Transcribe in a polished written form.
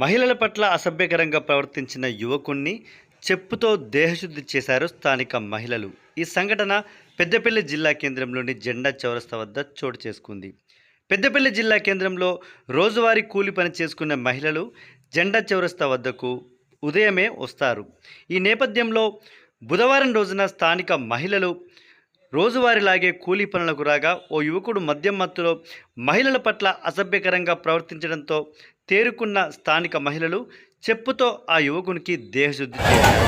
మహిళల పట్ల అసభ్యకరంగా ప్రవర్తించిన యువకుణ్ణి చెప్పుతో దేహశుద్ధి చేశారు స్థానిక మహిళలు. ఈ సంఘటన పెద్దపల్లి జిల్లా కేంద్రంలోని జెండా చౌరస్తా వద్ద చోటు చేసుకుంది. పెద్దపల్లి జిల్లా కేంద్రంలో రోజువారీ కూలి పని చేసుకునే మహిళలు జెండా చౌరస్తా వద్దకు ఉదయమే వస్తారు. ఈ నేపథ్యంలో బుధవారం రోజున స్థానిక మహిళలు రోజువారీలాగే కూలీ పనులకు రాగా ఓ యువకుడు మద్యం మత్తులో మహిళల పట్ల అసభ్యకరంగా ప్రవర్తించడంతో తేరుకున్న స్థానిక మహిళలు చెప్పుతో ఆ యువకునికి దేహశుద్ధి చేశారు.